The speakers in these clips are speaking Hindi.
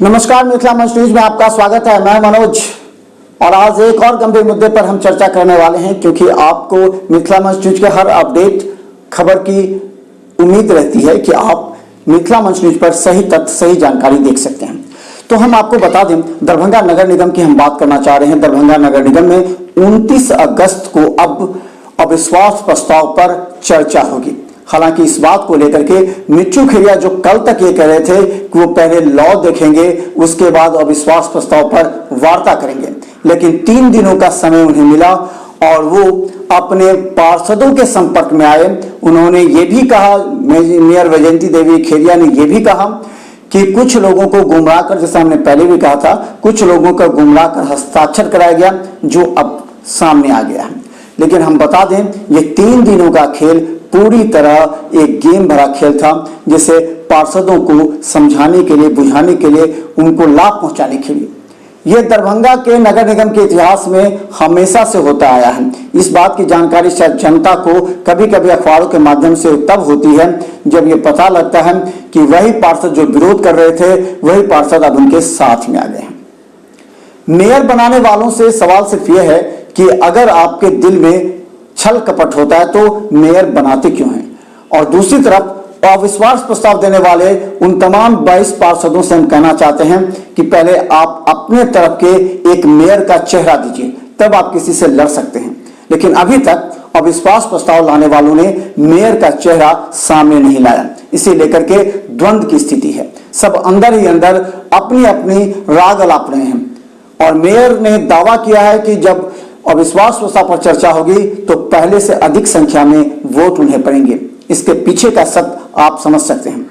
नमस्कार, मिथिला मंच न्यूज में आपका स्वागत है। मैं मनोज और आज एक और गंभीर मुद्दे पर हम चर्चा करने वाले हैं, क्योंकि आपको मिथिला मंच न्यूज के हर अपडेट खबर की उम्मीद रहती है कि आप मिथिला मंच न्यूज पर सही तथ्य सही जानकारी देख सकते हैं। तो हम आपको बता दें, दरभंगा नगर निगम की हम बात करना चाह रहे हैं। दरभंगा नगर निगम में 29 अगस्त को अब अविश्वास प्रस्ताव पर चर्चा होगी। हालांकि इस बात को लेकर के मिट्ठू खेरिया जो कल तक ये कह रहे थे कि वो पहले लॉ देखेंगे, उसके बाद अविश्वास प्रस्ताव पर वार्ता करेंगे, लेकिन 3 दिनों का समय उन्हें मिला और वो अपने पार्षदों के संपर्क में आए। उन्होंने ये भी कहा, मेयर वैजयंती देवी खेरिया ने यह भी कहा कि कुछ लोगों को गुमराह कर, जैसा हमने पहले भी कहा था, कुछ लोगों का गुमराह कर हस्ताक्षर कराया गया, जो अब सामने आ गया है। लेकिन हम बता दें, ये 3 दिनों का खेल पूरी तरह एक गेम भरा खेल था, जिसे पार्षदों को समझाने के लिए, बुझाने के लिए, उनको लाभ पहुंचाने के लिए। यह दरभंगा के नगर निगम के इतिहास में हमेशा से होता आया है। इस बात की जानकारी शायद जनता को कभी कभी अखबारों के माध्यम से तब होती है जब ये पता लगता है कि वही पार्षद जो विरोध कर रहे थे, वही पार्षद अब उनके साथ में आ गए हैं। मेयर बनाने वालों से सवाल सिर्फ यह है कि अगर आपके दिल में छल कपट होता है तो मेयर बनाते क्यों हैं? और दूसरी तरफ अविश्वास प्रस्ताव देने वाले उन तमाम 22 पार्षदों से हम कहना चाहते हैं कि पहले आप अपने तरफ के एक मेयर का चेहरा दीजिए, तब आप किसी से लड़ सकते हैं। लेकिन अभी तक अविश्वास प्रस्ताव लाने वालों ने मेयर का चेहरा सामने नहीं लाया। इसे लेकर के द्वंद्व की स्थिति है। सब अंदर ही अंदर अपनी अपनी राग अलाप रहे हैं और मेयर ने दावा किया है कि जब अविश्वास प्रस्ताव पर चर्चा होगी तो पहले से अधिक संख्या में वोट उन्हें पड़ेंगे। इसके पीछे का सत्य आप समझ सकते हैं।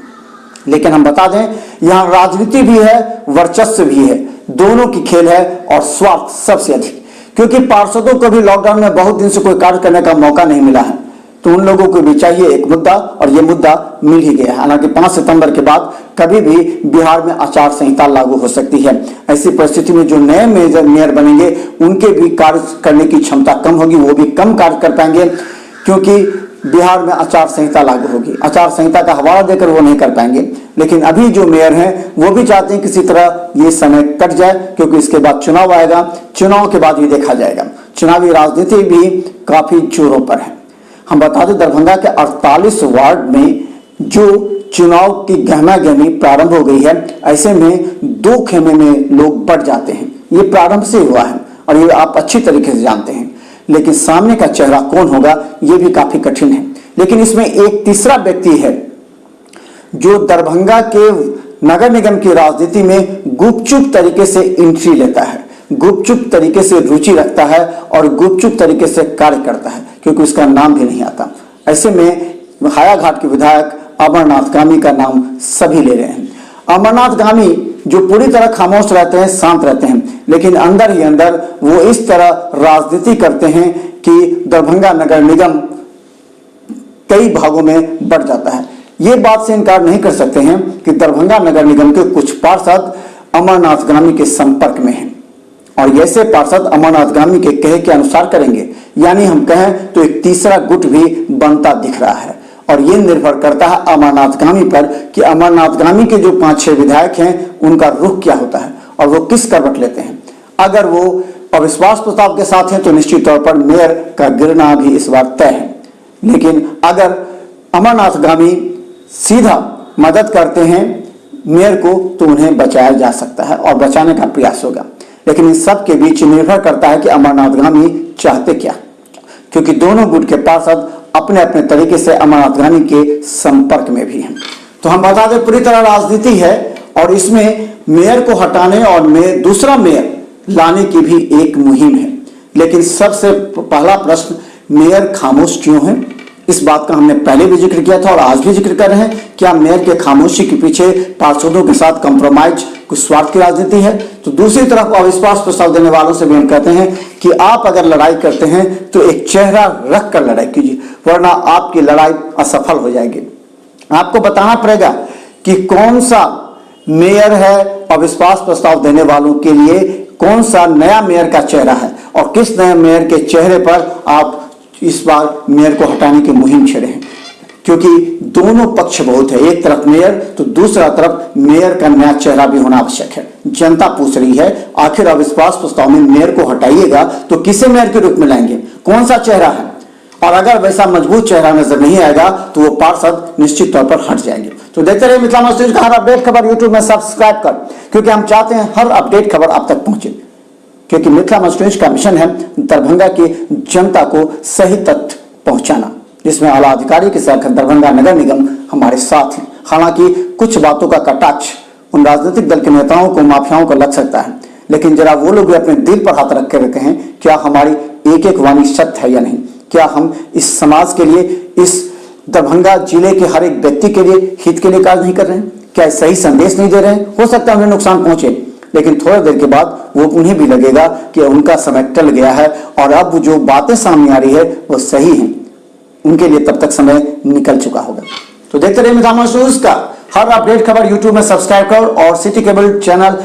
लेकिन हम बता दें, यहां राजनीति भी है, वर्चस्व भी है, दोनों की खेल है और स्वार्थ सबसे अधिक, क्योंकि पार्षदों को भी लॉकडाउन में बहुत दिन से कोई कार्य करने का मौका नहीं मिला है, तो उन लोगों को भी चाहिए एक मुद्दा, और ये मुद्दा मिल ही गया है। हालांकि 5 सितंबर के बाद कभी भी बिहार में आचार संहिता लागू हो सकती है। ऐसी परिस्थिति में जो नए मेयर बनेंगे उनके भी कार्य करने की क्षमता कम होगी, वो भी कम कार्य कर पाएंगे, क्योंकि बिहार में आचार संहिता लागू होगी। आचार संहिता का हवाला देकर वो नहीं कर पाएंगे। लेकिन अभी जो मेयर हैं वो भी चाहते हैं किसी तरह ये समय कट जाए, क्योंकि इसके बाद चुनाव आएगा, चुनाव के बाद भी देखा जाएगा। चुनावी राजनीति भी काफी जोरों पर है। हम बता दें, दरभंगा के 48 वार्ड में जो चुनाव की गहमागहमी प्रारंभ हो गई है, ऐसे में 2 खेमे में लोग बढ़ जाते हैं। ये प्रारंभ से हुआ है और ये आप अच्छी तरीके से जानते हैं। लेकिन सामने का चेहरा कौन होगा ये भी काफी कठिन है। लेकिन इसमें एक तीसरा व्यक्ति है जो दरभंगा के नगर निगम की राजनीति में गुपचुप तरीके से एंट्री लेता है, गुपचुप तरीके से रुचि रखता है और गुपचुप तरीके से कार्य करता है, क्योंकि उसका नाम भी नहीं आता। ऐसे में हायाघाट के विधायक अमरनाथ गामी का नाम सभी ले रहे हैं। अमरनाथ गामी जो पूरी तरह खामोश रहते हैं, शांत रहते हैं, लेकिन अंदर ही अंदर वो इस तरह राजनीति करते हैं कि दरभंगा नगर निगम कई भागों में बढ़ जाता है। ये बात से इनकार नहीं कर सकते हैं कि दरभंगा नगर निगम के कुछ पार्षद अमरनाथ गामी के संपर्क में हैं और ऐसे पार्षद अमरनाथ गामी के कहे के अनुसार करेंगे। यानी हम कहें तो एक तीसरा गुट भी बनता दिख रहा है और ये निर्भर करता है अमरनाथ गामी पर कि अमरनाथ गामी के जो 5-6 विधायक हैं उनका रुख क्या होता है और वो किस करवट लेते हैं। अगर वो अविश्वास प्रस्ताव के साथ हैं तो निश्चित तौर पर मेयर का गिरना भी इस बार तय है। लेकिन अगर अमरनाथ गामी सीधा मदद करते हैं मेयर को तो उन्हें बचाया जा सकता है और बचाने का प्रयास होगा। लेकिन इन सब के बीच निर्भर करता है कि अमरनाथ गामी चाहते क्या, क्योंकि दोनों गुट के पार्षद अपने अपने तरीके से अमरनाथ गामी के संपर्क में भी हैं। तो हम बता दें, पूरी तरह राजनीति है और इसमें मेयर को हटाने और दूसरा मेयर लाने की भी एक मुहिम है। लेकिन सबसे पहला प्रश्न, मेयर खामोश क्यों है? इस बात का हमने पहले भी जिक्र किया था और आज भी जिक्र कर रहे हैं। क्या मेयर के खामोशी के पीछे पार्षदों के साथ कंप्रोमाइज, कुछ स्वार्थ की राजनीति है? तो दूसरी तरफ अविश्वास प्रस्ताव देने वालों से भी हम कहते हैं कि आप अगर लड़ाई करते हैं तो एक चेहरा रख कर लड़ाई कीजिए, वरना आपकी लड़ाई असफल हो जाएगी। आपको बताना पड़ेगा कि कौन सा मेयर है अविश्वास प्रस्ताव देने वालों के लिए, कौन सा नया मेयर का चेहरा है और किस नए मेयर के चेहरे पर आप इस बार मेयर को हटाने की मुहिम छेड़े हैं। क्योंकि दोनों पक्ष बहुत है, एक तरफ मेयर तो दूसरा तरफ मेयर का नया चेहरा भी होना आवश्यक है। जनता पूछ रही है आखिर अविश्वास प्रस्ताव में मेयर को हटाइएगा तो किसे मेयर के रूप में लाएंगे, कौन सा चेहरा है? और अगर वैसा मजबूत चेहरा नजर नहीं आएगा तो वो पार्षद निश्चित तौर पर हट जाएंगे। तो देखते रहिए मिथिला मंच न्यूज का हर अपडेट खबर यूट्यूब में सब्सक्राइब कर, क्योंकि हम चाहते हैं हर अपडेट खबर आप तक पहुंचे, क्योंकि मिथिला मंच न्यूज का मिशन है दरभंगा की जनता को सही तथ्य पहुंचाना, जिसमें आला अधिकारी के साथ दरभंगा नगर निगम हमारे साथ हैं। हालांकि कुछ बातों का कटाक्ष उन राजनीतिक दल के नेताओं को, माफियाओं को लग सकता है, लेकिन जरा वो लोग भी अपने दिल पर हाथ रख के रखे हैं, क्या हमारी एक एक वाणी सत्य है या नहीं? क्या हम इस समाज के लिए, इस दरभंगा जिले के हर एक व्यक्ति के लिए, हित के लिए कार्य नहीं कर रहे हैं? क्या सही संदेश नहीं दे रहे हैं? हो सकता है उन्हें नुकसान पहुंचे, लेकिन थोड़ी देर के बाद वो उन्हें भी लगेगा कि उनका समय टल गया है और अब जो बातें सामने आ रही है वो सही है, उनके लिए तब तक समय निकल चुका होगा। तो देखते रहिए मिथिला मंच न्यूज का हर अपडेट खबर यूट्यूब में सब्सक्राइब कर और सिटी केबल चैनल